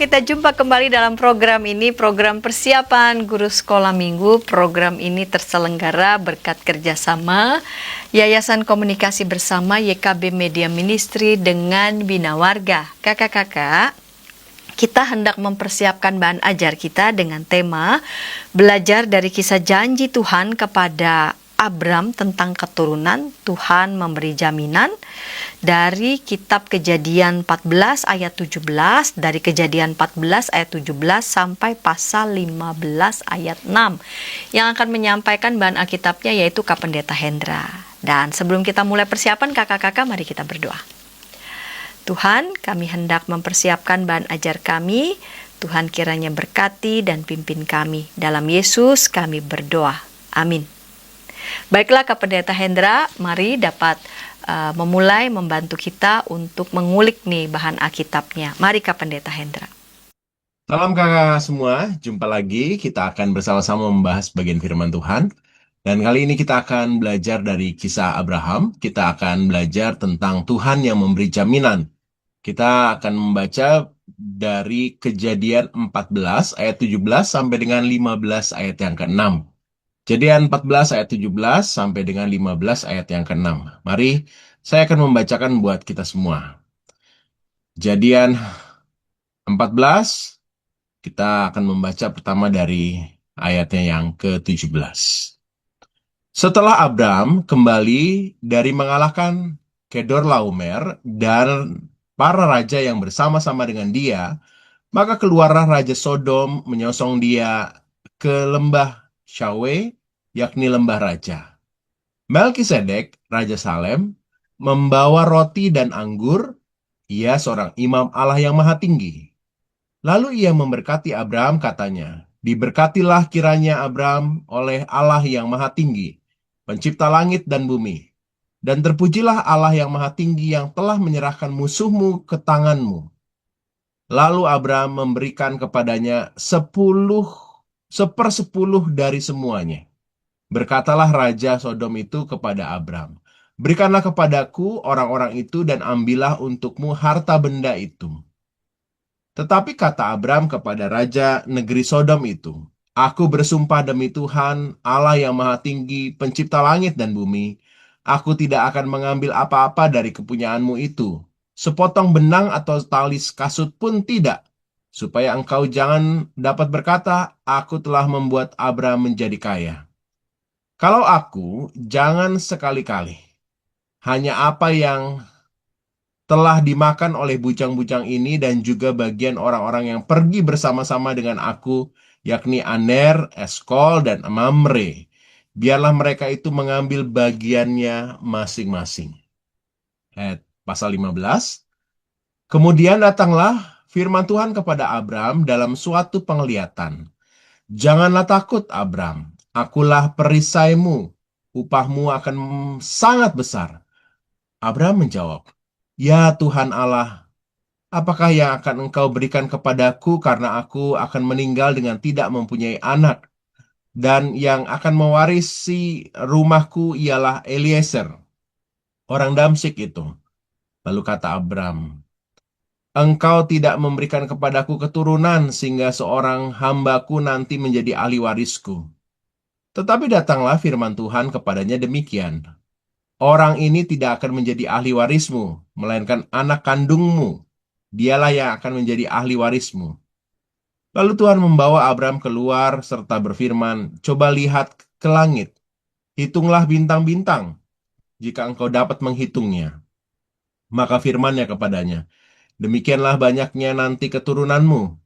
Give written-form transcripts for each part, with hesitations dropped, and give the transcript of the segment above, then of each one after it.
kita jumpa kembali dalam program ini, program persiapan guru sekolah minggu. Program ini terselenggara berkat kerjasama Yayasan Komunikasi Bersama YKB Media Ministry dengan Bina Warga. Kakak-kakak, kita hendak mempersiapkan bahan ajar kita dengan tema belajar dari kisah janji Tuhan kepada Abram tentang keturunan. Tuhan memberi jaminan dari kitab Kejadian 14 ayat 17, dari Kejadian 14 ayat 17 sampai pasal 15 ayat 6. Yang akan menyampaikan bahan Alkitabnya yaitu Kak Pendeta Hendra. Dan sebelum kita mulai persiapan, kakak-kakak, mari kita berdoa. Tuhan, kami hendak mempersiapkan bahan ajar kami. Tuhan kiranya berkati dan pimpin kami. Dalam Yesus kami berdoa. Amin. Baiklah Kak Pendeta Hendra, mari dapat memulai membantu kita untuk mengulik nih bahan Alkitabnya. Mari Kak Pendeta Hendra. Salam kakak semua, jumpa lagi. Kita akan bersama-sama membahas bagian firman Tuhan. Dan kali ini kita akan belajar dari kisah Abraham. Kita akan belajar tentang Tuhan yang memberi jaminan. Kita akan membaca dari Kejadian 14 ayat 17 sampai dengan 15 ayat yang ke-6. Kejadian 14 ayat 17 sampai dengan 15 ayat yang ke-6. Mari saya akan membacakan buat kita semua. Kejadian 14, kita akan membaca pertama dari ayatnya yang ke-17. Setelah Abram kembali dari mengalahkan Kedorlaomer dan para raja yang bersama-sama dengan dia, maka keluarlah Raja Sodom menyosong dia ke lembah Syawe, yakni lembah raja. Melkisedek, Raja Salem, membawa roti dan anggur. Ia seorang imam Allah yang maha tinggi. Lalu ia memberkati Abram, katanya, "Diberkatilah kiranya Abram oleh Allah yang maha tinggi, pencipta langit dan bumi. Dan terpujilah Allah yang maha tinggi yang telah menyerahkan musuhmu ke tanganmu." Lalu Abram memberikan kepadanya 10/10 dari semuanya. Berkatalah Raja Sodom itu kepada Abram, "Berikanlah kepadaku orang-orang itu dan ambillah untukmu harta benda itu." Tetapi kata Abram kepada Raja negeri Sodom itu, "Aku bersumpah demi Tuhan, Allah yang maha tinggi, pencipta langit dan bumi, aku tidak akan mengambil apa-apa dari kepunyaanmu itu, sepotong benang atau tali kasut pun tidak, supaya engkau jangan dapat berkata, aku telah membuat Abram menjadi kaya. Kalau aku, jangan sekali-kali. Hanya apa yang telah dimakan oleh bujang-bujang ini dan juga bagian orang-orang yang pergi bersama-sama dengan aku, yakni Aner, Eskol, dan Mamre. Biarlah mereka itu mengambil bagiannya masing-masing. Pasal 15. Kemudian datanglah firman Tuhan kepada Abram dalam suatu penglihatan. "Janganlah takut, Abram. Akulah perisaimu. Upahmu akan sangat besar." Abram menjawab, "Ya Tuhan Allah, apakah yang akan engkau berikan kepadaku karena aku akan meninggal dengan tidak mempunyai anak? Dan yang akan mewarisi rumahku ialah Eliezer, orang Damsyik itu." Lalu kata Abram, "Engkau tidak memberikan kepadaku keturunan sehingga seorang hambaku nanti menjadi ahli warisku." Tetapi datanglah firman Tuhan kepadanya demikian, "Orang ini tidak akan menjadi ahli warismu, melainkan anak kandungmu. Dialah yang akan menjadi ahli warismu." Lalu Tuhan membawa Abram keluar serta berfirman, "Coba lihat ke langit, hitunglah bintang-bintang, jika engkau dapat menghitungnya." Maka firman-Nya kepadanya, "Demikianlah banyaknya nanti keturunanmu."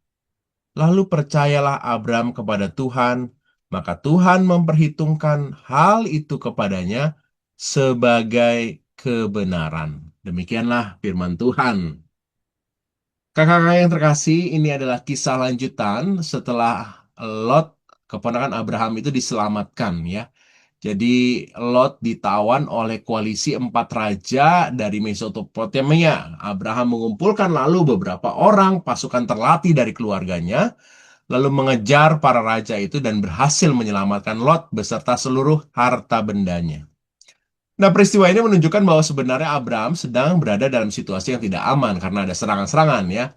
Lalu percayalah Abram kepada Tuhan, maka Tuhan memperhitungkan hal itu kepadanya sebagai kebenaran. Demikianlah firman Tuhan. Kakak-kakak yang terkasih, ini adalah kisah lanjutan setelah Lot, keponakan Abraham itu diselamatkan ya. Jadi Lot ditawan oleh koalisi 4 raja dari Mesopotamia. Abraham mengumpulkan lalu beberapa orang pasukan terlatih dari keluarganya, lalu mengejar para raja itu dan berhasil menyelamatkan Lot beserta seluruh harta bendanya. Nah, peristiwa ini menunjukkan bahwa sebenarnya Abraham sedang berada dalam situasi yang tidak aman karena ada serangan-serangan ya.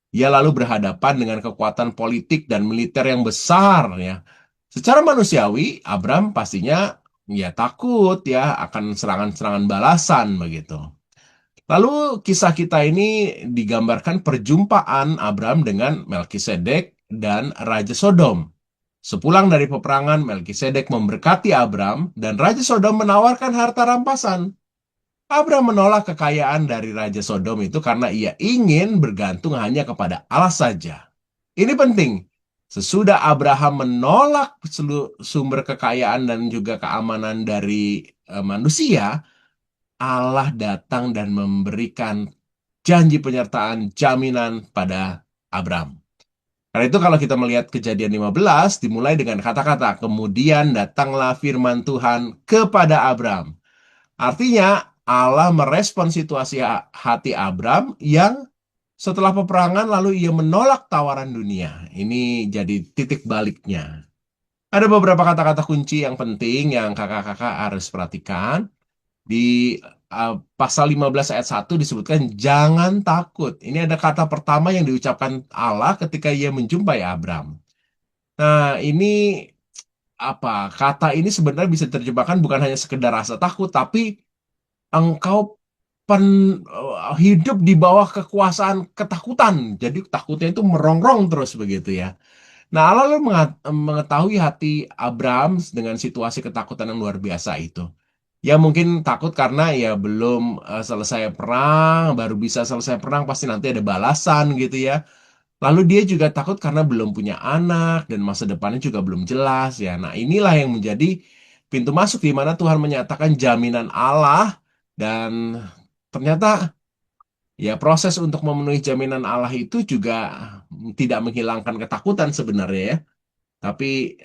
Ia lalu berhadapan dengan kekuatan politik dan militer yang besar ya. Secara manusiawi, Abram pastinya ya takut ya akan serangan-serangan balasan begitu. Lalu kisah kita ini digambarkan perjumpaan Abram dengan Melkisedek dan Raja Sodom. Sepulang dari peperangan, Melkisedek memberkati Abram dan Raja Sodom menawarkan harta rampasan. Abram menolak kekayaan dari Raja Sodom itu karena ia ingin bergantung hanya kepada Allah saja. Ini penting. Sesudah Abraham menolak sumber kekayaan dan juga keamanan dari manusia, Allah datang dan memberikan janji penyertaan jaminan pada Abram. Karena itu kalau kita melihat Kejadian 15 dimulai dengan kata-kata kemudian datanglah firman Tuhan kepada Abram. Artinya Allah merespon situasi hati Abram yang setelah peperangan lalu ia menolak tawaran dunia. Ini jadi titik baliknya. Ada beberapa kata-kata kunci yang penting yang kakak-kakak harus perhatikan. Di pasal 15 ayat 1 disebutkan jangan takut. Ini ada kata pertama yang diucapkan Allah ketika ia menjumpai Abram. Nah, ini kata ini sebenarnya bisa diterjemahkan bukan hanya sekedar rasa takut, tapi engkau hidup di bawah kekuasaan ketakutan. Jadi takutnya itu merongrong terus begitu ya. Nah, Allah lalu mengetahui hati Abraham dengan situasi ketakutan yang luar biasa itu. Ya mungkin takut karena ya belum selesai perang, baru bisa selesai perang pasti nanti ada balasan gitu ya. Lalu dia juga takut karena belum punya anak dan masa depannya juga belum jelas ya. Nah, inilah yang menjadi pintu masuk di mana Tuhan menyatakan jaminan Allah dan ternyata ya proses untuk memenuhi jaminan Allah itu juga tidak menghilangkan ketakutan sebenarnya ya. Tapi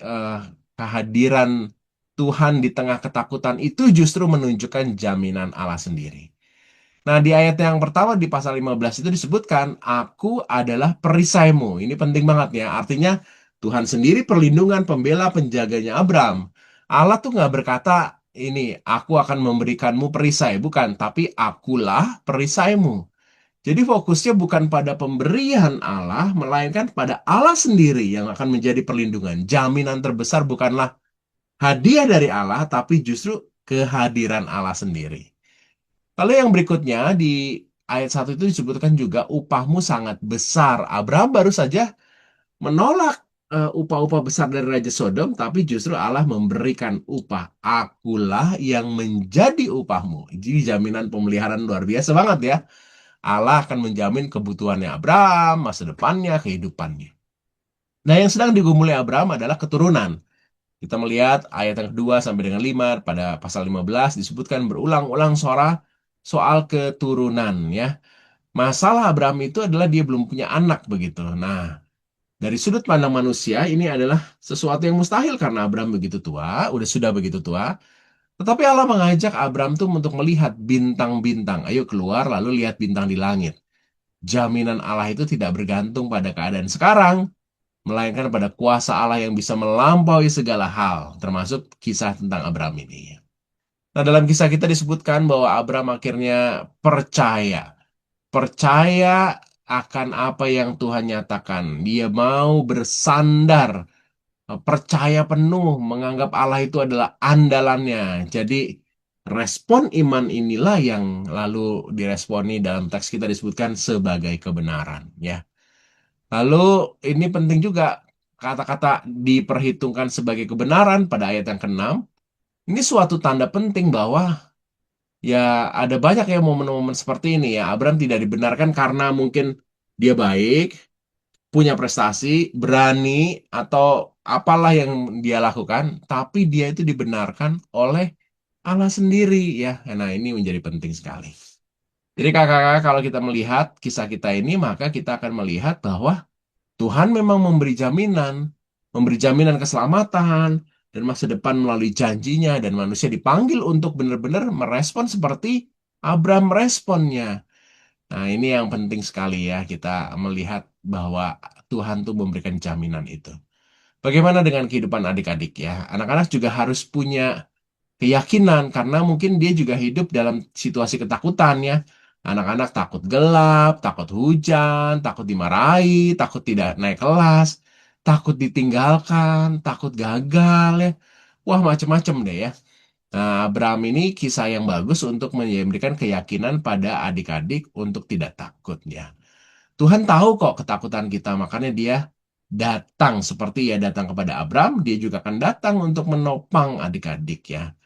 kehadiran Tuhan di tengah ketakutan itu justru menunjukkan jaminan Allah sendiri. Nah, di ayat yang pertama di pasal 15 itu disebutkan, aku adalah perisaimu. Ini penting banget ya. Artinya Tuhan sendiri perlindungan, pembela, penjaganya Abram. Allah tuh nggak berkata, ini aku akan memberikanmu perisai. Bukan, tapi akulah perisaimu. Jadi fokusnya bukan pada pemberian Allah, melainkan pada Allah sendiri yang akan menjadi perlindungan. Jaminan terbesar bukanlah hadiah dari Allah, tapi justru kehadiran Allah sendiri. Lalu yang berikutnya di ayat 1 itu disebutkan juga upahmu sangat besar. Abraham baru saja menolak upah-upah besar dari Raja Sodom, tapi justru Allah memberikan upah. Akulah yang menjadi upahmu. Jadi jaminan pemeliharaan luar biasa banget ya. Allah akan menjamin kebutuhannya Abraham, masa depannya, kehidupannya. Nah, yang sedang digumuli Abraham adalah keturunan. Kita melihat ayat yang kedua sampai dengan 5 pada pasal 15 disebutkan berulang-ulang soal keturunan ya. Masalah Abraham itu adalah dia belum punya anak begitu. Nah, dari sudut pandang manusia ini adalah sesuatu yang mustahil karena Abraham begitu tua, sudah begitu tua. Tetapi Allah mengajak Abraham tuh untuk melihat bintang-bintang. Ayo keluar lalu lihat bintang di langit. Jaminan Allah itu tidak bergantung pada keadaan sekarang, melainkan pada kuasa Allah yang bisa melampaui segala hal, termasuk kisah tentang Abraham ini. Nah, dalam kisah kita disebutkan bahwa Abraham akhirnya percaya. Percaya akan apa yang Tuhan nyatakan. Dia mau bersandar, percaya penuh, menganggap Allah itu adalah andalannya. Jadi, respon iman inilah yang lalu diresponi dalam teks kita disebutkan sebagai kebenaran. Ya. Lalu ini penting juga kata-kata diperhitungkan sebagai kebenaran pada ayat yang ke-6. Ini suatu tanda penting bahwa ya ada banyak ya momen-momen seperti ini ya. Abraham tidak dibenarkan karena mungkin dia baik, punya prestasi, berani, atau apalah yang dia lakukan. Tapi dia itu dibenarkan oleh Allah sendiri ya. Nah, ini menjadi penting sekali. Jadi kakak-kakak kalau kita melihat kisah kita ini maka kita akan melihat bahwa Tuhan memang memberi jaminan keselamatan dan masa depan melalui janjinya dan manusia dipanggil untuk benar-benar merespon seperti Abraham responnya. Nah, ini yang penting sekali ya kita melihat bahwa Tuhan tuh memberikan jaminan itu. Bagaimana dengan kehidupan adik-adik ya? Anak-anak juga harus punya keyakinan karena mungkin dia juga hidup dalam situasi ketakutan ya. Anak-anak takut gelap, takut hujan, takut dimarahi, takut tidak naik kelas, takut ditinggalkan, takut gagal ya. Wah, macem-macem deh ya. Nah, Abraham ini kisah yang bagus untuk memberikan keyakinan pada adik-adik untuk tidak takut ya. Tuhan tahu kok ketakutan kita, makanya dia datang seperti ia datang kepada Abraham, dia juga akan datang untuk menopang adik-adik ya.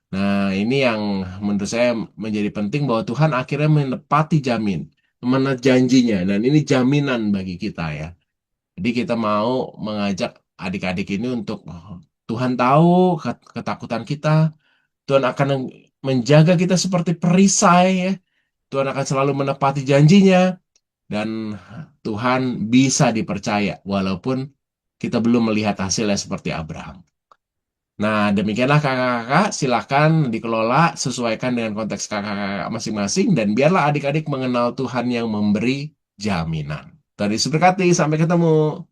Nah, ini yang menurut saya menjadi penting bahwa Tuhan akhirnya menepati janjinya, dan ini jaminan bagi kita ya. Jadi kita mau mengajak adik-adik ini untuk Tuhan tahu ketakutan kita, Tuhan akan menjaga kita seperti perisai ya. Tuhan akan selalu menepati janjinya, dan Tuhan bisa dipercaya walaupun kita belum melihat hasilnya seperti Abraham. Nah, demikianlah kakak-kakak, silakan dikelola, sesuaikan dengan konteks kakak-kakak masing-masing, dan biarlah adik-adik mengenal Tuhan yang memberi jaminan. Tadi berkati, sampai ketemu.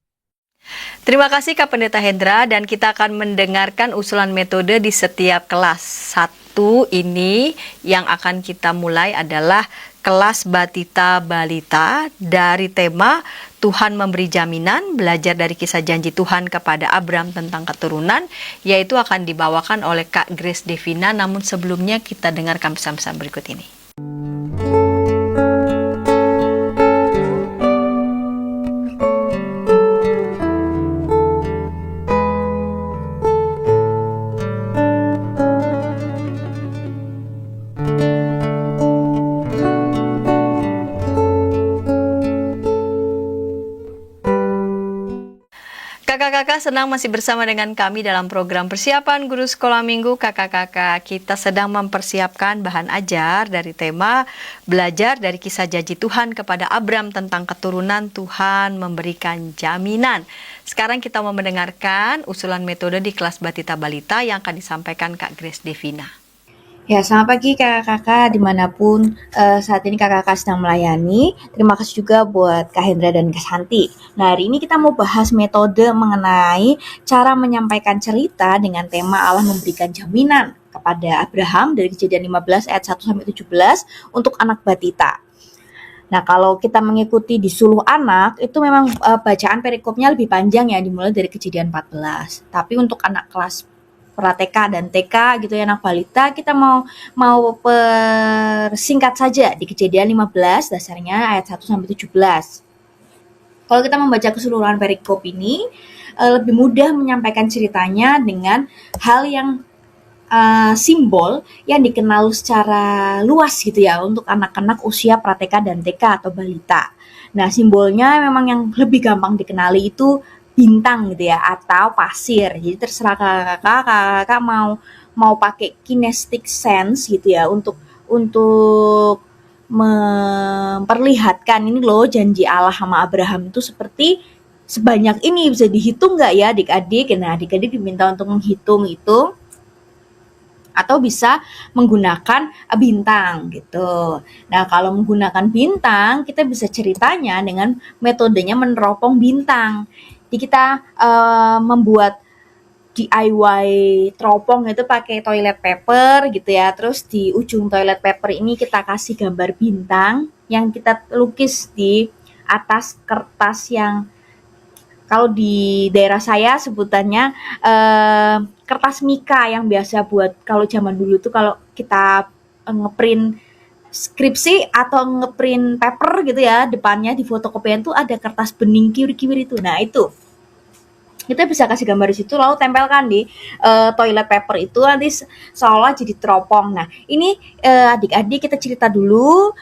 Terima kasih Kak Pendeta Hendra, dan kita akan mendengarkan usulan metode di setiap kelas. Satu ini yang akan kita mulai adalah kelas Batita Balita dari tema Tuhan memberi jaminan, belajar dari kisah janji Tuhan kepada Abraham tentang keturunan, yaitu akan dibawakan oleh Kak Grace Devina. Namun sebelumnya kita dengarkan pesan-pesan berikut ini. Kakak-kakak senang masih bersama dengan kami dalam program persiapan guru sekolah minggu. Kakak-kakak, kita sedang mempersiapkan bahan ajar dari tema belajar dari kisah janji Tuhan kepada Abraham tentang keturunan, Tuhan memberikan jaminan. Sekarang kita mau mendengarkan usulan metode di kelas Batita Balita yang akan disampaikan Kak Grace Devina. Ya, selamat pagi kakak-kakak dimanapun saat ini kakak-kakak sedang melayani. Terima kasih juga buat Kak Hendra dan Kak Santi. Nah, hari ini kita mau bahas metode mengenai cara menyampaikan cerita dengan tema Allah memberikan jaminan kepada Abraham dari Kejadian 15 ayat 1-17 untuk anak batita. Nah, kalau kita mengikuti di Suluh Anak, itu memang bacaan perikopnya lebih panjang ya, dimulai dari Kejadian 14. Tapi untuk anak kelas pra-TK dan TK gitu ya, anak balita, kita mau persingkat saja di Kejadian 15 dasarnya ayat 1-17. Kalau kita membaca keseluruhan perikop ini lebih mudah menyampaikan ceritanya dengan hal yang simbol yang dikenal secara luas gitu ya untuk anak-anak usia pra-TK dan TK atau balita. Nah, simbolnya memang yang lebih gampang dikenali itu bintang gitu ya atau pasir. Jadi terserah kakak mau pakai kinesthetic sense gitu ya untuk memperlihatkan ini loh janji Allah sama Abraham itu seperti sebanyak ini, bisa dihitung nggak ya adik-adik? Nah, adik-adik diminta untuk menghitung itu atau bisa menggunakan bintang gitu. Nah, kalau menggunakan bintang, kita bisa ceritanya dengan metodenya meneropong bintang. Jadi kita membuat DIY teropong itu pakai toilet paper gitu ya. Terus di ujung toilet paper ini kita kasih gambar bintang yang kita lukis di atas kertas yang kalau di daerah saya sebutannya kertas mika yang biasa buat kalau zaman dulu tuh kalau kita ngeprint skripsi atau ngeprint paper gitu ya, depannya di fotokopian tuh ada kertas bening kiwir-kiwir itu. Nah, itu kita bisa kasih gambar di situ lalu tempelkan di toilet paper itu, nanti seolah jadi teropong. Nah, ini adik-adik kita cerita dulu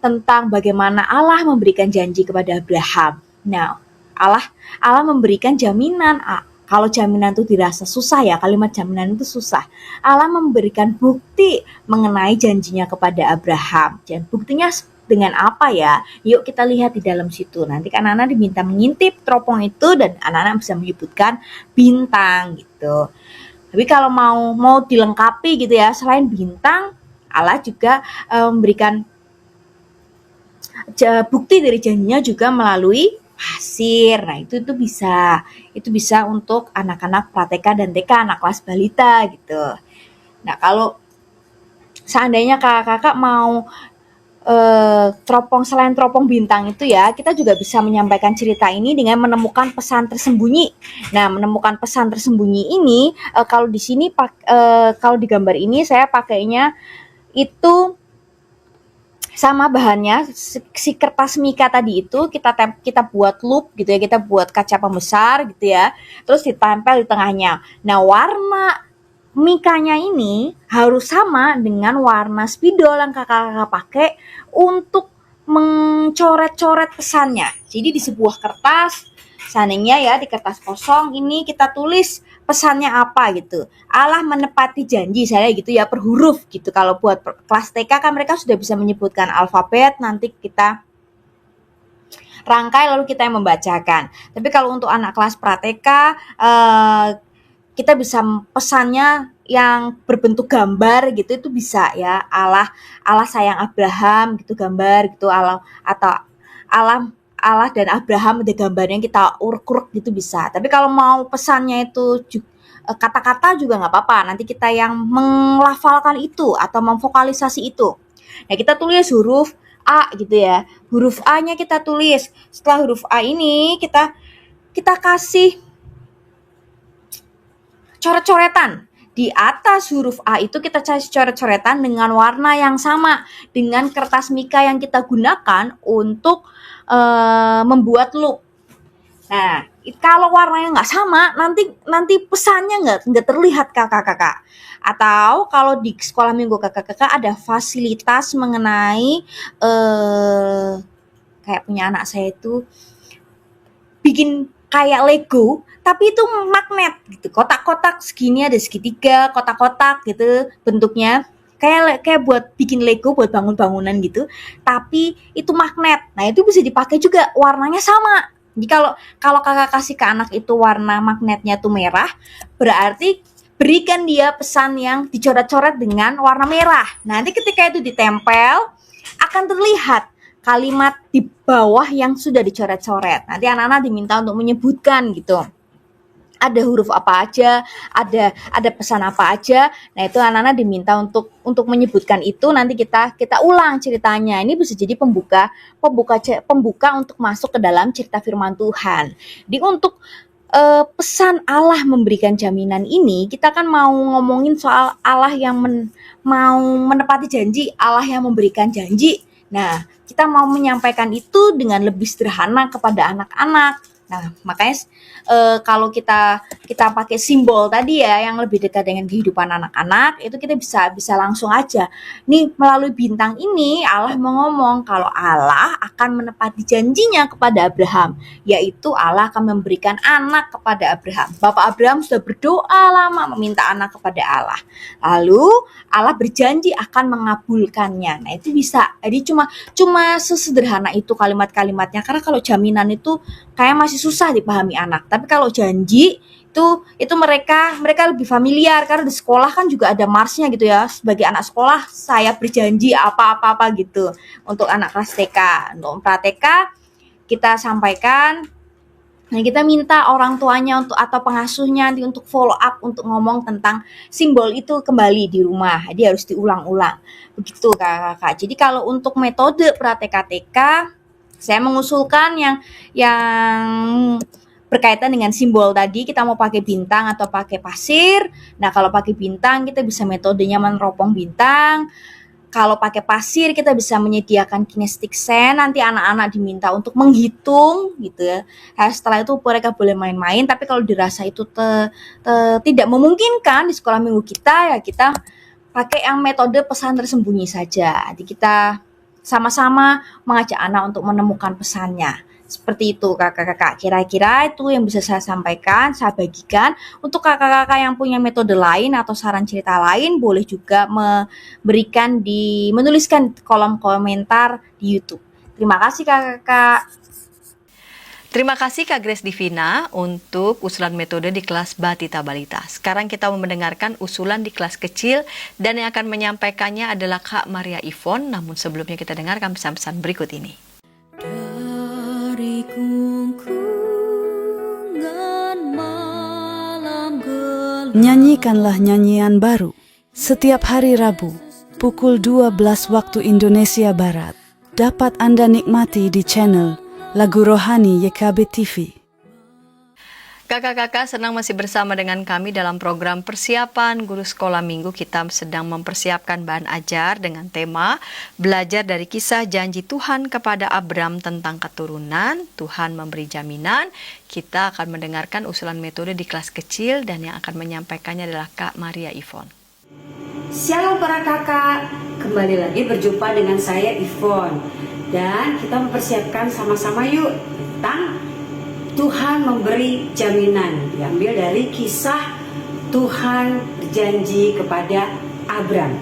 tentang bagaimana Allah memberikan janji kepada Abraham. Nah, Allah memberikan jaminan. Kalau jaminan itu dirasa susah ya, kalimat jaminan itu susah. Allah memberikan bukti mengenai janjinya kepada Abraham. Dan buktinya dengan apa ya? Yuk kita lihat di dalam situ. Nanti kan anak-anak diminta mengintip teropong itu dan anak-anak bisa menyebutkan bintang gitu. Tapi kalau mau dilengkapi gitu ya, selain bintang, Allah juga memberikan bukti dari janjinya juga melalui pasir. Nah, itu bisa untuk anak-anak pra-TK dan TK, anak kelas balita gitu. Nah, kalau seandainya kakak-kakak mau selain teropong bintang itu ya, kita juga bisa menyampaikan cerita ini dengan menemukan pesan tersembunyi. Nah, menemukan pesan tersembunyi ini kalau di sini kalau di gambar ini saya pakainya itu sama bahannya si kertas mika tadi itu kita buat loop gitu ya, kita buat kaca pembesar gitu ya, terus ditempel di tengahnya. Nah, warna mikanya ini harus sama dengan warna spidol yang kakak-kakak pakai untuk mencoret-coret pesannya. Jadi di sebuah kertas, seandainya ya di kertas kosong ini kita tulis pesannya apa gitu. Allah menepati janji, saya gitu ya, per huruf gitu. Kalau buat kelas TK kan mereka sudah bisa menyebutkan alfabet, nanti kita rangkai lalu kita yang membacakan. Tapi kalau untuk anak kelas pra-TK kita bisa pesannya yang berbentuk gambar gitu, itu bisa ya, Allah sayang Abraham gitu, gambar gitu, Allah atau Allah dan Abraham ada gambarnya kita urek-urek gitu bisa. Tapi kalau mau pesannya itu kata-kata juga nggak apa-apa, nanti kita yang melafalkan itu atau memvokalisasi itu. Nah, kita tulis huruf A gitu ya, huruf A-nya kita tulis. Setelah huruf A ini kita kasih coret-coretan. Di atas huruf A itu kita kasih coret-coretan dengan warna yang sama dengan kertas mika yang kita gunakan untuk membuat loop. Nah, kalau warnanya nggak sama, nanti pesannya nggak terlihat kakak-kakak. Atau kalau di sekolah minggu kakak-kakak ada fasilitas mengenai kayak punya anak saya itu bikin kayak Lego, tapi itu magnet gitu. Kotak-kotak segini ada segitiga, kotak-kotak gitu bentuknya. Kayak buat bikin Lego, buat bangun-bangunan gitu. Tapi itu magnet. Nah, itu bisa dipakai juga, warnanya sama. Jadi kalau kakak kasih ke anak itu warna magnetnya tuh merah, berarti berikan dia pesan yang dicoret-coret dengan warna merah. Nanti ketika itu ditempel akan terlihat kalimat di bawah yang sudah dicoret-coret. Nanti anak-anak diminta untuk menyebutkan gitu. Ada huruf apa aja, ada pesan apa aja. Nah, itu anak-anak diminta untuk menyebutkan itu, nanti kita ulang ceritanya. Ini bisa jadi pembuka untuk masuk ke dalam cerita firman Tuhan. Jadi untuk pesan Allah memberikan jaminan ini, kita kan mau ngomongin soal Allah yang mau menepati janji, Allah yang memberikan janji. Nah, kita mau menyampaikan itu dengan lebih sederhana kepada anak-anak. Nah, makanya kalau kita pakai simbol tadi ya yang lebih dekat dengan kehidupan anak-anak, itu kita bisa langsung aja. Nih, melalui bintang ini Allah mau ngomong kalau Allah akan menepati janjinya kepada Abraham, yaitu Allah akan memberikan anak kepada Abraham. Bapak Abraham sudah berdoa lama meminta anak kepada Allah. Lalu Allah berjanji akan mengabulkannya. Nah, itu bisa. Jadi cuma sesederhana itu kalimat-kalimatnya, karena kalau jaminan itu kayak masih susah dipahami anak. Tapi kalau janji itu mereka lebih familiar, karena di sekolah kan juga ada marsnya gitu ya. Sebagai anak sekolah saya berjanji apa gitu. Untuk anak kelas TK, untuk pra-TK kita sampaikan. Nah, kita minta orang tuanya atau pengasuhnya nanti untuk follow up, untuk ngomong tentang simbol itu kembali di rumah. Jadi harus diulang-ulang. Begitu kakak-kakak. Jadi kalau untuk metode pra-TK, saya mengusulkan yang berkaitan dengan simbol tadi, kita mau pakai bintang atau pakai pasir. Nah, kalau pakai bintang kita bisa metodenya meneropong bintang. Kalau pakai pasir kita bisa menyediakan kinetic sand, nanti anak-anak diminta untuk menghitung gitu ya. Nah, setelah itu mereka boleh main-main, tapi kalau dirasa itu tidak memungkinkan di sekolah minggu kita, ya kita pakai yang metode pesan tersembunyi saja. Jadi kita sama-sama mengajak anak untuk menemukan pesannya. Seperti itu kakak-kakak. Kira-kira itu yang bisa saya sampaikan, saya bagikan. Untuk kakak-kakak yang punya metode lain atau saran cerita lain, boleh juga menuliskan di kolom komentar di YouTube. Terima kasih kakak-kakak. Terima kasih Kak Grace Divina untuk usulan metode di kelas Batita Balita. Sekarang kita mau mendengarkan usulan di kelas kecil, dan yang akan menyampaikannya adalah Kak Maria Ivon. Namun sebelumnya kita dengarkan pesan-pesan berikut ini. Dari kungkungan malam gelap, Nyanyikanlah nyanyian baru setiap hari Rabu pukul 12 waktu Indonesia Barat. Dapat Anda nikmati di channel Lagu Rohani YKB TV. Kakak-kakak senang masih bersama dengan kami dalam program persiapan guru sekolah minggu. Kita sedang mempersiapkan bahan ajar dengan tema belajar dari kisah janji Tuhan kepada Abram tentang keturunan. Tuhan memberi jaminan. Kita akan mendengarkan usulan metode di kelas kecil dan yang akan menyampaikannya adalah Kak Maria Yvonne. Shalom para kakak, kembali lagi berjumpa dengan saya Yvonne. Dan kita mempersiapkan sama-sama yuk tentang Tuhan memberi jaminan, diambil dari kisah Tuhan berjanji kepada Abram.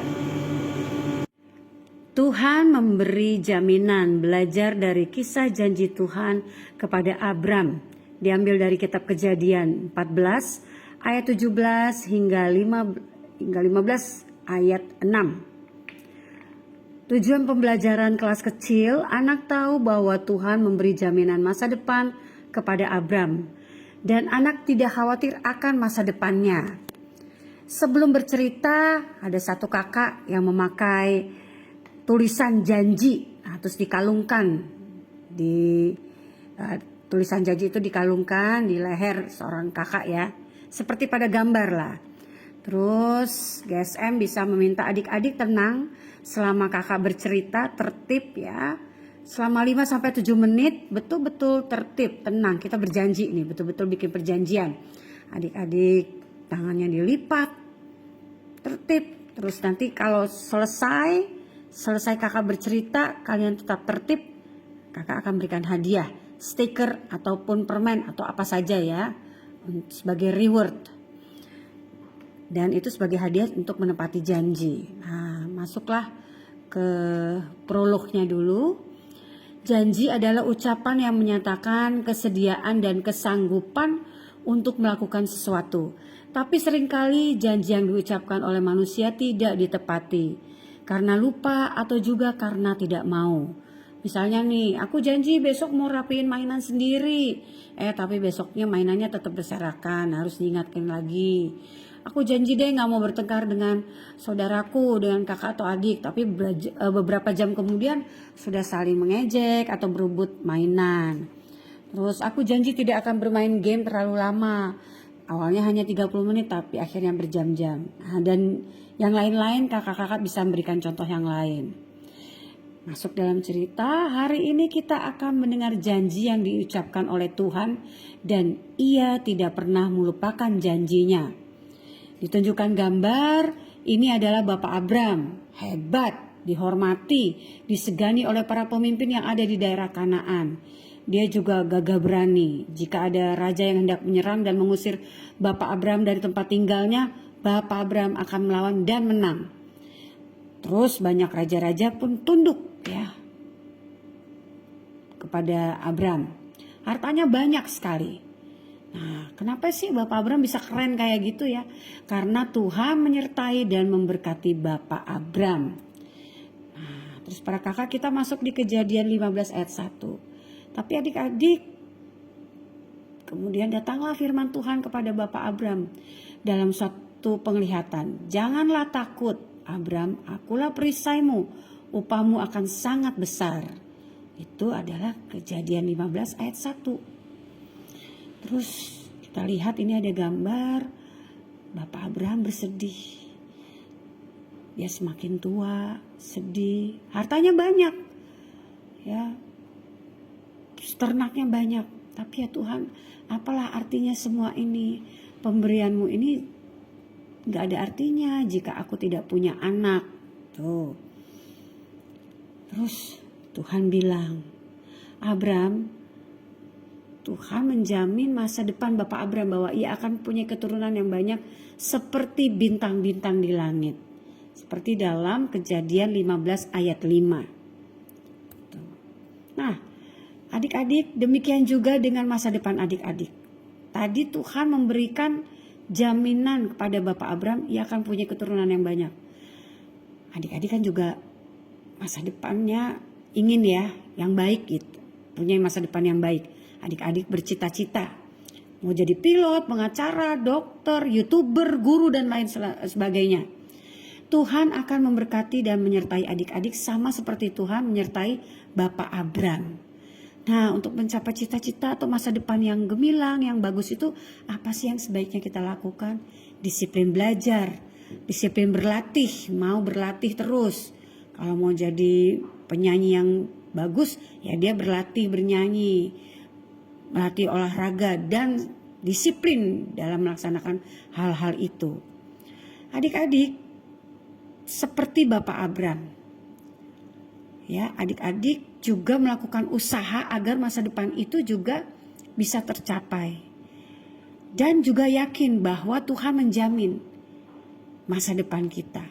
Tuhan memberi jaminan, belajar dari kisah janji Tuhan kepada Abram, diambil dari kitab Kejadian 14 ayat 17 hingga 15 ayat 6. Tujuan pembelajaran kelas kecil, anak tahu bahwa Tuhan memberi jaminan masa depan kepada Abram, dan anak tidak khawatir akan masa depannya. Sebelum bercerita, ada satu kakak yang memakai tulisan janji, terus dikalungkan tulisan janji itu dikalungkan di leher seorang kakak ya, seperti pada gambar lah. Terus GSM bisa meminta adik-adik tenang selama kakak bercerita, tertib ya. Selama 5-7 menit betul-betul tertib, tenang. Kita berjanji nih, betul-betul bikin perjanjian. Adik-adik tangannya dilipat, tertib. Terus nanti kalau selesai kakak bercerita, kalian tetap tertib, kakak akan berikan hadiah, stiker ataupun permen atau apa saja ya, sebagai reward. Dan itu sebagai hadiah untuk menepati janji. Nah, masuklah ke prolognya dulu. Janji adalah ucapan yang menyatakan kesediaan dan kesanggupan untuk melakukan sesuatu. Tapi seringkali janji yang diucapkan oleh manusia tidak ditepati karena lupa atau juga karena tidak mau. Misalnya nih, aku janji besok mau rapiin mainan sendiri. Tapi besoknya mainannya tetap berserakan, harus diingatkan lagi. Aku janji deh gak mau bertengkar dengan saudaraku, dengan kakak atau adik. Tapi beberapa jam kemudian sudah saling mengejek atau berebut mainan. Terus aku janji tidak akan bermain game terlalu lama. Awalnya hanya 30 menit tapi akhirnya berjam-jam. Dan yang lain-lain kakak-kakak bisa memberikan contoh yang lain. Masuk dalam cerita, hari ini kita akan mendengar janji yang diucapkan oleh Tuhan. Dan ia tidak pernah melupakan janjinya. Ditunjukkan gambar, ini adalah Bapak Abram, hebat, dihormati, disegani oleh para pemimpin yang ada di daerah Kanaan. Dia juga gagah berani. Jika ada raja yang hendak menyerang dan mengusir Bapak Abram dari tempat tinggalnya, Bapak Abram akan melawan dan menang. Terus banyak raja-raja pun tunduk ya kepada Abram. Hartanya banyak sekali. Nah, kenapa sih Bapak Abram bisa keren kayak gitu ya? Karena Tuhan menyertai dan memberkati Bapak Abram. Nah, terus para kakak kita masuk di Kejadian 15 ayat 1. Tapi adik-adik, kemudian datanglah firman Tuhan kepada Bapak Abram dalam suatu penglihatan. Janganlah takut, Abram, akulah perisaimu, upahmu akan sangat besar. Itu adalah Kejadian 15 ayat 1. Terus kita lihat ini ada gambar Bapak Abraham bersedih. Dia semakin tua, sedih, hartanya banyak. Ya. Ternaknya banyak. Tapi ya Tuhan, apalah artinya semua ini? Pemberianmu ini gak ada artinya jika aku tidak punya anak. Tuh. Terus Tuhan bilang, Abram, Tuhan menjamin masa depan Bapak Abram bahwa ia akan punya keturunan yang banyak seperti bintang-bintang di langit. Seperti dalam Kejadian 15 ayat 5. Nah, adik-adik, demikian juga dengan masa depan adik-adik. Tadi Tuhan memberikan jaminan kepada Bapak Abram, ia akan punya keturunan yang banyak. Adik-adik kan juga masa depannya ingin ya, yang baik gitu. Punya masa depan yang baik. Adik-adik bercita-cita mau jadi pilot, pengacara, dokter, YouTuber, guru dan lain sebagainya. Tuhan akan memberkati dan menyertai adik-adik sama seperti Tuhan menyertai Bapak Abram. Nah, untuk mencapai cita-cita atau masa depan yang gemilang, yang bagus itu, apa sih yang sebaiknya kita lakukan? Disiplin belajar, disiplin berlatih, mau berlatih terus. Kalau mau jadi penyanyi yang bagus, ya dia berlatih bernyanyi, melatih olahraga, dan disiplin dalam melaksanakan hal-hal itu. Adik-adik, seperti Bapak Abram, ya, adik-adik juga melakukan usaha agar masa depan itu juga bisa tercapai. Dan juga yakin bahwa Tuhan menjamin masa depan kita.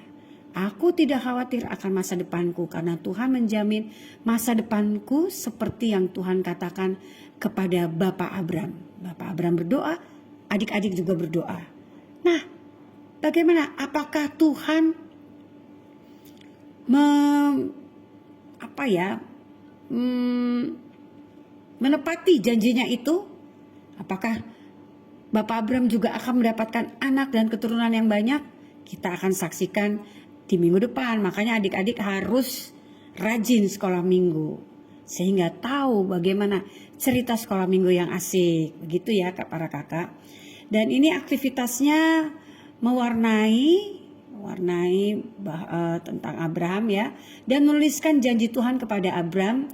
Aku tidak khawatir akan masa depanku karena Tuhan menjamin masa depanku seperti yang Tuhan katakan kepada Bapak Abram. Bapak Abram berdoa, adik-adik juga berdoa. Nah, bagaimana? Apakah Tuhan menepati janjinya itu? Apakah Bapak Abram juga akan mendapatkan anak dan keturunan yang banyak? Kita akan saksikan di minggu depan. Makanya adik-adik harus rajin sekolah minggu, sehingga tahu bagaimana cerita sekolah minggu yang asik. Begitu ya para kakak. Dan ini aktivitasnya mewarnai tentang Abraham ya, dan menuliskan janji Tuhan kepada Abram.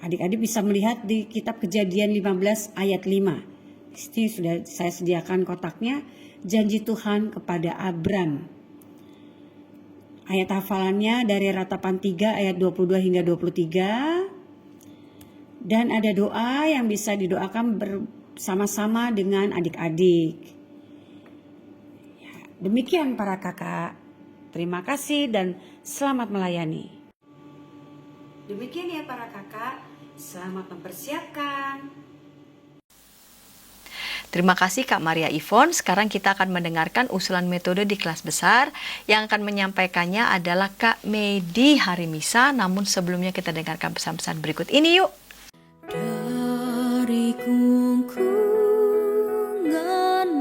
Adik-adik bisa melihat di kitab Kejadian 15 ayat 5. Ini sudah saya sediakan kotaknya, janji Tuhan kepada Abram. Ayat hafalannya dari Ratapan 3 ayat 22 hingga 23. Dan ada doa yang bisa didoakan bersama-sama dengan adik-adik. Ya, demikian para kakak. Terima kasih dan selamat melayani. Demikian ya para kakak, selamat mempersiapkan. Terima kasih Kak Maria Yvonne. Sekarang kita akan mendengarkan usulan metode di kelas besar. Yang akan menyampaikannya adalah Kak Medi Harimisa. Namun sebelumnya kita dengarkan pesan-pesan berikut ini yuk. Dari kungkungan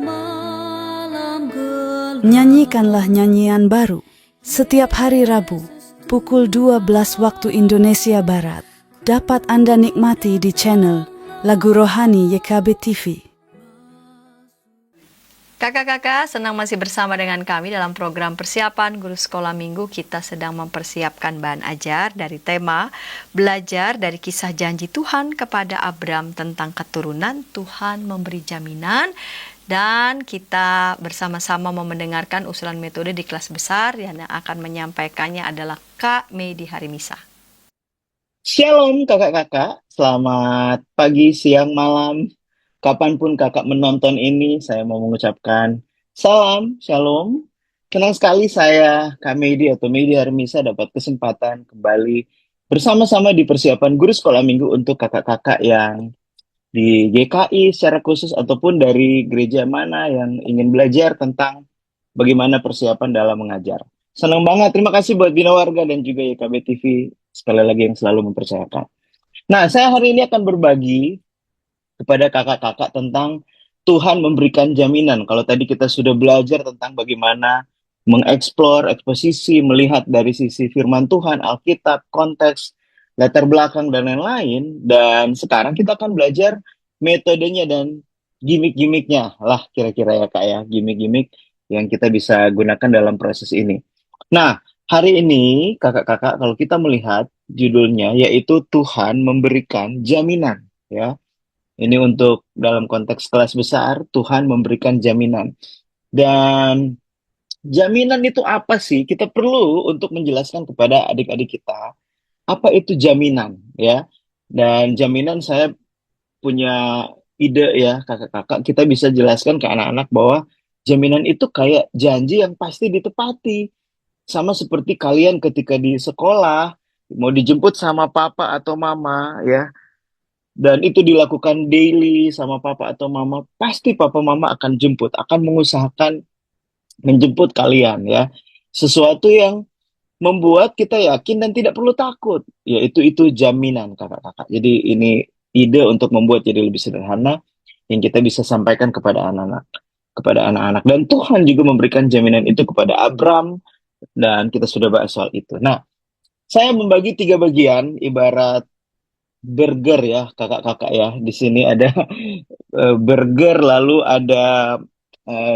malam gelap, Nyanyikanlah nyanyian baru setiap hari Rabu pukul 12 waktu Indonesia Barat. Dapat Anda nikmati di channel Lagu Rohani YKB TV. Kakak-kakak, senang masih bersama dengan kami dalam program persiapan Guru Sekolah Minggu. Kita sedang mempersiapkan bahan ajar dari tema belajar dari kisah janji Tuhan kepada Abram tentang keturunan. Tuhan memberi jaminan. Dan kita bersama-sama mau mendengarkan usulan metode di kelas besar yang akan menyampaikannya adalah Kak Medi Harimisa. Shalom kakak-kakak, selamat pagi, siang, malam. Kapanpun kakak menonton ini, saya mau mengucapkan salam, shalom. Senang sekali saya, Kak Medi atau Medi Harimisa, dapat kesempatan kembali bersama-sama di persiapan Guru Sekolah Minggu untuk kakak-kakak yang di GKI secara khusus ataupun dari gereja mana yang ingin belajar tentang bagaimana persiapan dalam mengajar. Senang banget, terima kasih buat Bina Warga dan juga YKB TV sekali lagi yang selalu mempercayakan. Nah, saya hari ini akan berbagi kepada kakak-kakak tentang Tuhan memberikan jaminan. Kalau tadi kita sudah belajar tentang bagaimana mengeksplor, eksposisi, melihat dari sisi firman Tuhan, Alkitab, konteks, latar belakang, dan lain-lain. Dan sekarang kita akan belajar metodenya dan gimmick-gimmicknya lah kira-kira ya Kak ya, gimmick-gimmick yang kita bisa gunakan dalam proses ini. Nah, hari ini kakak-kakak kalau kita melihat judulnya yaitu Tuhan memberikan jaminan ya. Ini untuk dalam konteks kelas besar, Tuhan memberikan jaminan. Dan jaminan itu apa sih? Kita perlu untuk menjelaskan kepada adik-adik kita apa itu jaminan ya. Dan jaminan saya punya ide ya kakak-kakak, kita bisa jelaskan ke anak-anak bahwa jaminan itu kayak janji yang pasti ditepati. Sama seperti kalian ketika di sekolah mau dijemput sama papa atau mama ya. Dan itu dilakukan daily sama papa atau mama, pasti papa mama akan jemput, akan mengusahakan menjemput kalian ya. Sesuatu yang membuat kita yakin dan tidak perlu takut, yaitu itu jaminan kakak-kakak. Jadi ini ide untuk membuat jadi lebih sederhana yang kita bisa sampaikan kepada anak-anak. Dan Tuhan juga memberikan jaminan itu kepada Abram, dan kita sudah bahas soal itu. Nah, saya membagi 3 bagian, ibarat burger ya, kakak-kakak ya. Di sini ada burger, lalu ada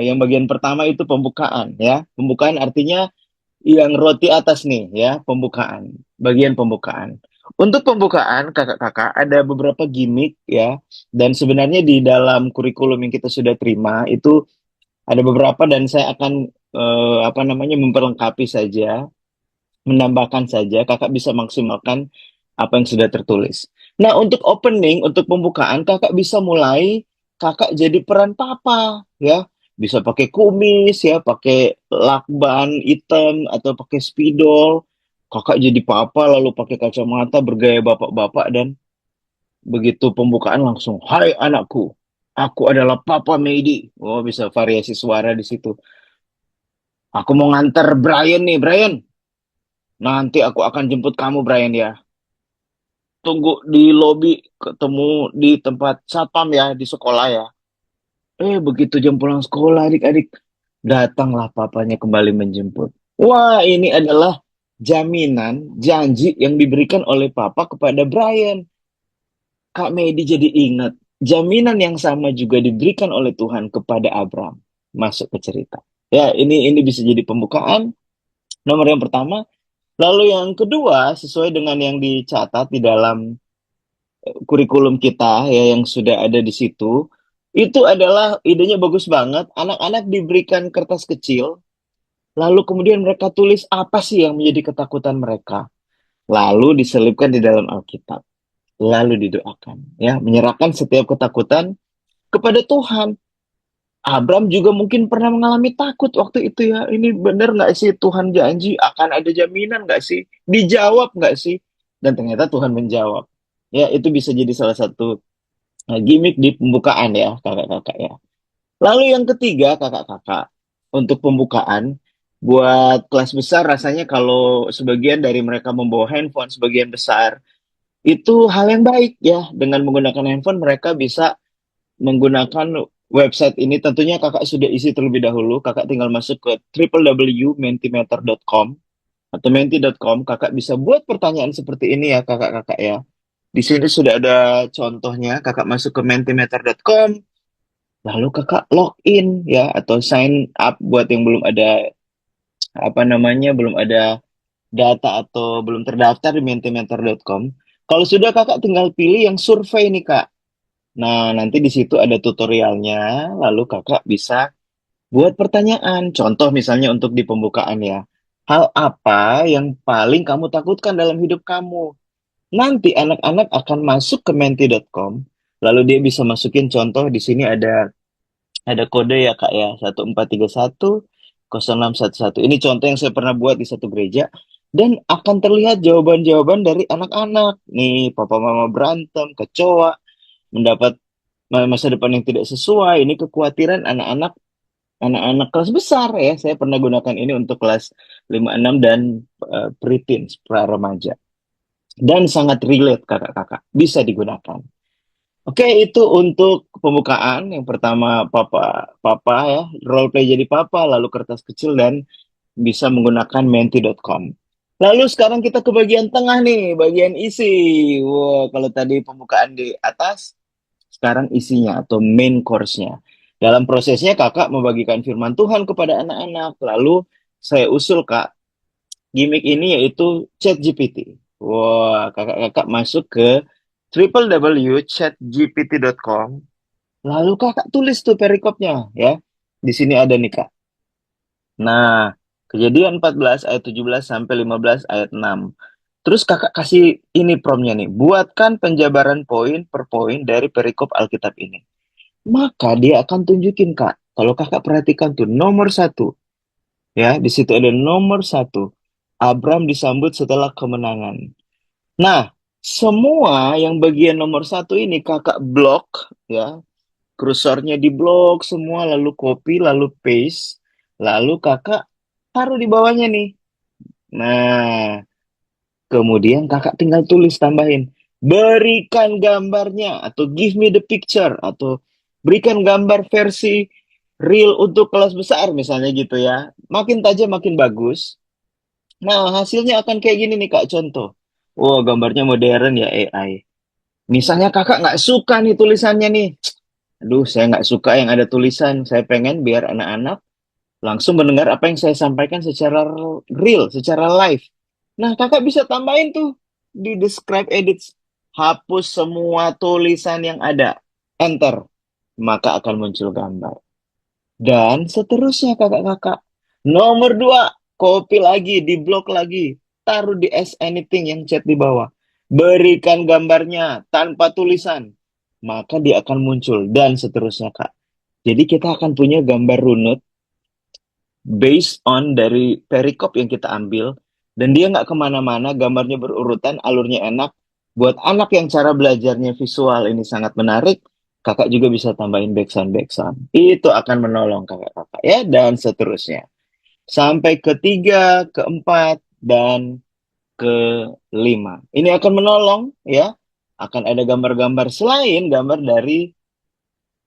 yang bagian pertama itu pembukaan ya. Pembukaan artinya yang roti atas nih ya, pembukaan, bagian pembukaan. Untuk pembukaan kakak-kakak ada beberapa gimmick ya, dan sebenarnya di dalam kurikulum yang kita sudah terima itu ada beberapa, dan saya akan memperlengkapi saja, menambahkan saja, kakak bisa maksimalkan apa yang sudah tertulis. Nah, untuk opening, untuk pembukaan, kakak bisa mulai, kakak jadi peran papa, ya. Bisa pakai kumis, ya, pakai lakban hitam, atau pakai spidol. Kakak jadi papa, lalu pakai kacamata, bergaya bapak-bapak, dan begitu pembukaan langsung, "Hai anakku, aku adalah Papa Medi." Oh, bisa variasi suara di situ. "Aku mau nganter Brian nih, Brian. Nanti aku akan jemput kamu, Brian ya. Tunggu di lobi, ketemu di tempat satpam ya, di sekolah ya." Begitu jam pulang sekolah, adik-adik, datanglah papanya kembali menjemput. Wah, ini adalah jaminan, janji yang diberikan oleh papa kepada Brian. Kak Medi jadi ingat, jaminan yang sama juga diberikan oleh Tuhan kepada Abraham. Masuk ke cerita. Ya, ini bisa jadi pembukaan, nomor yang pertama. Lalu yang kedua, sesuai dengan yang dicatat di dalam kurikulum kita ya, yang sudah ada di situ, itu adalah idenya bagus banget. Anak-anak diberikan kertas kecil, lalu kemudian mereka tulis apa sih yang menjadi ketakutan mereka. Lalu diselipkan di dalam Alkitab. Lalu didoakan, ya, menyerahkan setiap ketakutan kepada Tuhan. Abram juga mungkin pernah mengalami takut waktu itu ya. Ini benar nggak sih Tuhan janji akan ada jaminan nggak sih? Dijawab nggak sih? Dan ternyata Tuhan menjawab. Ya, itu bisa jadi salah satu gimmick di pembukaan ya, kakak-kakak ya. Lalu yang ketiga, kakak-kakak, untuk pembukaan, buat kelas besar rasanya kalau sebagian dari mereka membawa handphone, sebagian besar, itu hal yang baik ya. Dengan menggunakan handphone, mereka bisa menggunakan website ini. Tentunya kakak sudah isi terlebih dahulu. Kakak tinggal masuk ke www.mentimeter.com atau menti.com. Kakak bisa buat pertanyaan seperti ini ya, kakak-kakak ya. Di sini sudah ada contohnya. Kakak masuk ke mentimeter.com, lalu kakak login ya, atau sign up buat yang belum ada belum ada data atau belum terdaftar di mentimeter.com. Kalau sudah, kakak tinggal pilih yang survei nih kak. Nah, nanti di situ ada tutorialnya, lalu kakak bisa buat pertanyaan. Contoh misalnya untuk di pembukaan ya. Hal apa yang paling kamu takutkan dalam hidup kamu? Nanti anak-anak akan masuk ke menti.com, lalu dia bisa masukin contoh. Di sini ada kode ya kak ya, 1431 0611. Ini contoh yang saya pernah buat di satu gereja, dan akan terlihat jawaban-jawaban dari anak-anak. Nih, papa mama berantem, kecoa, mendapat masa depan yang tidak sesuai. Ini kekhawatiran anak-anak kelas besar ya. Saya pernah gunakan ini untuk kelas 5 6 dan preteens, pra remaja. Dan sangat relate kakak-kakak, bisa digunakan. Oke, itu untuk pembukaan. Yang pertama papa ya, role play jadi papa, lalu kertas kecil, dan bisa menggunakan menti.com. Lalu sekarang kita ke bagian tengah nih, bagian isi. Wow, kalau tadi pembukaan di atas, sekarang isinya atau main course-nya. Dalam prosesnya kakak membagikan firman Tuhan kepada anak-anak. Lalu saya usul kak, gimmick ini yaitu ChatGPT. Wah, kakak-kakak masuk ke www.chatgpt.com. Lalu kakak tulis tuh perikopnya ya. Di sini ada nih kak. Nah, Kejadian 14 ayat 17 sampai 15 ayat 6. Terus kakak kasih ini promnya nih. Buatkan penjabaran poin per poin dari perikop Alkitab ini. Maka dia akan tunjukin kak. Kalau kakak perhatikan tuh nomor 1. Ya, di situ ada nomor 1. Abram disambut setelah kemenangan. Nah, semua yang bagian nomor 1 ini kakak blok ya. Kursornya di blok semua, lalu copy, lalu paste. Lalu kakak taruh di bawahnya nih. Nah, kemudian kakak tinggal tulis, tambahin. Berikan gambarnya, atau give me the picture, atau berikan gambar versi real untuk kelas besar, misalnya gitu ya. Makin tajam, makin bagus. Nah, hasilnya akan kayak gini nih Kak, contoh. Wah, gambarnya modern ya AI. Misalnya kakak nggak suka nih tulisannya nih. Aduh, saya nggak suka yang ada tulisan. Saya pengen biar anak-anak langsung mendengar apa yang saya sampaikan secara real, secara live. Nah, kakak bisa tambahin tuh di describe edit. Hapus semua tulisan yang ada. Enter. Maka akan muncul gambar. Dan seterusnya kakak-kakak. Nomor dua, copy lagi, di-blok lagi. Taruh di as anything yang chat di bawah. Berikan gambarnya tanpa tulisan. Maka dia akan muncul. Dan seterusnya, Kak. Jadi kita akan punya gambar runut based on dari perikop yang kita ambil. Dan dia nggak kemana-mana, gambarnya berurutan, alurnya enak. Buat anak yang cara belajarnya visual ini sangat menarik, kakak juga bisa tambahin backsound-backsound. Itu akan menolong kakak-kakak ya, dan seterusnya. Sampai ketiga, keempat, dan kelima. Ini akan menolong ya. Akan ada gambar-gambar selain gambar dari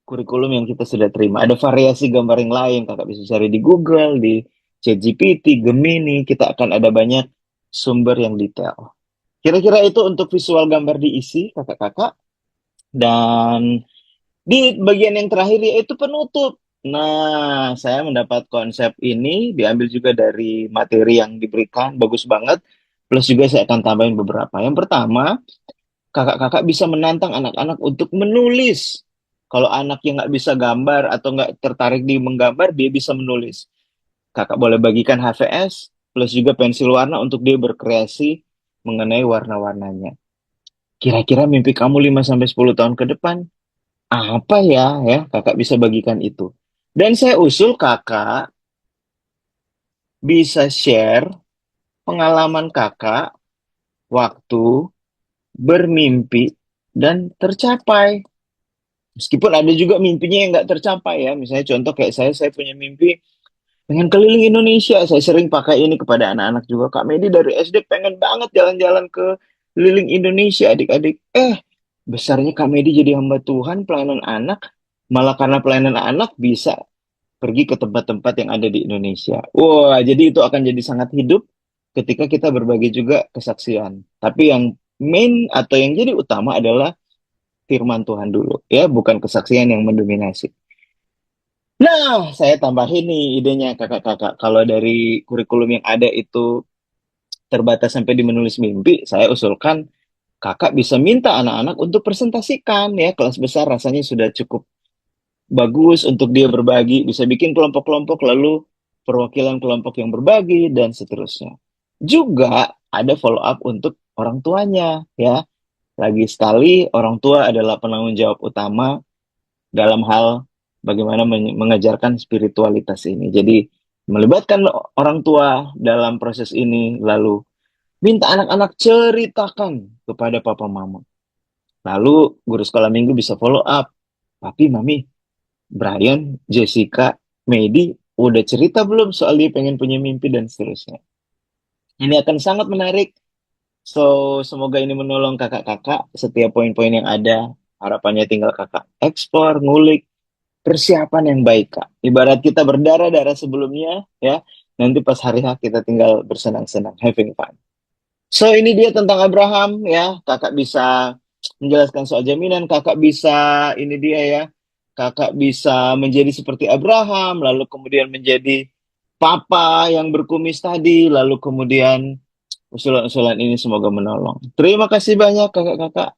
kurikulum yang kita sudah terima. Ada variasi gambar yang lain, kakak bisa cari di Google, di ChatGPT, Gemini, kita akan ada banyak sumber yang detail. Kira-kira itu untuk visual gambar diisi, kakak-kakak. Dan di bagian yang terakhir yaitu penutup. Nah, saya mendapat konsep ini diambil juga dari materi yang diberikan, bagus banget. Plus juga saya akan tambahin beberapa. Yang pertama, kakak-kakak bisa menantang anak-anak untuk menulis. Kalau anak yang nggak bisa gambar atau nggak tertarik di menggambar, dia bisa menulis. Kakak boleh bagikan HVS, plus juga pensil warna untuk dia berkreasi mengenai warna-warnanya. Kira-kira mimpi kamu 5-10 tahun ke depan, apa ya? Ya, kakak bisa bagikan itu. Dan saya usul kakak bisa share pengalaman kakak waktu bermimpi dan tercapai. Meskipun ada juga mimpinya yang nggak tercapai ya. Misalnya contoh kayak saya punya mimpi pengen keliling Indonesia. Saya sering pakai ini kepada anak-anak juga. Kak Medi dari SD pengen banget jalan-jalan ke keliling Indonesia adik-adik. Besarnya Kak Medi jadi hamba Tuhan, pelayanan anak. Malah karena pelayanan anak bisa pergi ke tempat-tempat yang ada di Indonesia. Wah, jadi itu akan jadi sangat hidup ketika kita berbagi juga kesaksian. Tapi yang main atau yang jadi utama adalah firman Tuhan dulu, ya, bukan kesaksian yang mendominasi. Nah, saya tambahin nih idenya kakak-kakak. Kalau dari kurikulum yang ada itu terbatas sampai di menulis mimpi, saya usulkan kakak bisa minta anak-anak untuk presentasikan ya. Kelas besar rasanya sudah cukup bagus untuk dia berbagi, bisa bikin kelompok-kelompok lalu perwakilan kelompok yang berbagi dan seterusnya. Juga ada follow up untuk orang tuanya ya. Lagi sekali orang tua adalah penanggung jawab utama dalam hal bagaimana mengajarkan spiritualitas ini. Jadi melibatkan orang tua dalam proses ini lalu minta anak-anak ceritakan kepada papa mama. Lalu guru sekolah minggu bisa follow up. Papi, mami, Brian, Jessica, Medi, udah cerita belum soal dia pengen punya mimpi dan seterusnya. Ini akan sangat menarik. So, semoga ini menolong kakak-kakak setiap poin-poin yang ada. Harapannya tinggal kakak eksplor, ngulik, persiapan yang baik, Kak. Ibarat kita berdarah-darah sebelumnya, ya. Nanti pas hari H kita tinggal bersenang-senang, having fun. So, ini dia tentang Abraham, ya. Kakak bisa menjelaskan soal jaminan, kakak bisa, ini dia ya, kakak bisa menjadi seperti Abraham, lalu kemudian menjadi papa yang berkumis tadi, lalu kemudian usulan-usulan ini semoga menolong. Terima kasih banyak kakak-kakak.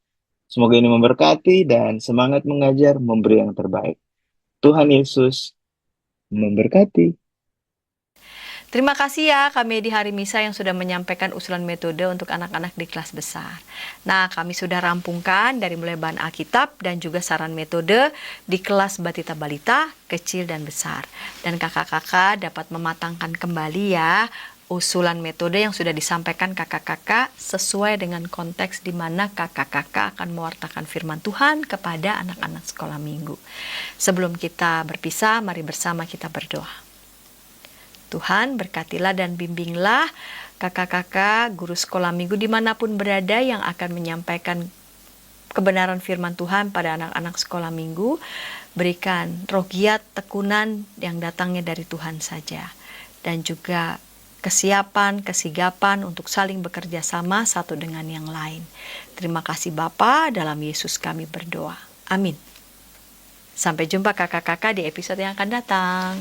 Semoga ini memberkati dan semangat mengajar, memberi yang terbaik. Tuhan Yesus memberkati. Terima kasih ya Kak Medi Harimisa yang sudah menyampaikan usulan metode untuk anak-anak di kelas besar. Nah, kami sudah rampungkan dari mulai bahan Alkitab dan juga saran metode di kelas Batita Balita, kecil dan besar. Dan kakak-kakak dapat mematangkan kembali ya usulan metode yang sudah disampaikan kakak-kakak sesuai dengan konteks di mana kakak-kakak akan mewartakan firman Tuhan kepada anak-anak sekolah minggu. Sebelum kita berpisah, mari bersama kita berdoa. Tuhan berkatilah dan bimbinglah kakak-kakak guru sekolah minggu dimanapun berada yang akan menyampaikan kebenaran firman Tuhan pada anak-anak sekolah minggu. Berikan roh giat tekunan yang datangnya dari Tuhan saja. Dan juga kesiapan, kesigapan untuk saling bekerja sama satu dengan yang lain. Terima kasih Bapa, dalam Yesus kami berdoa. Amin. Sampai jumpa kakak-kakak di episode yang akan datang.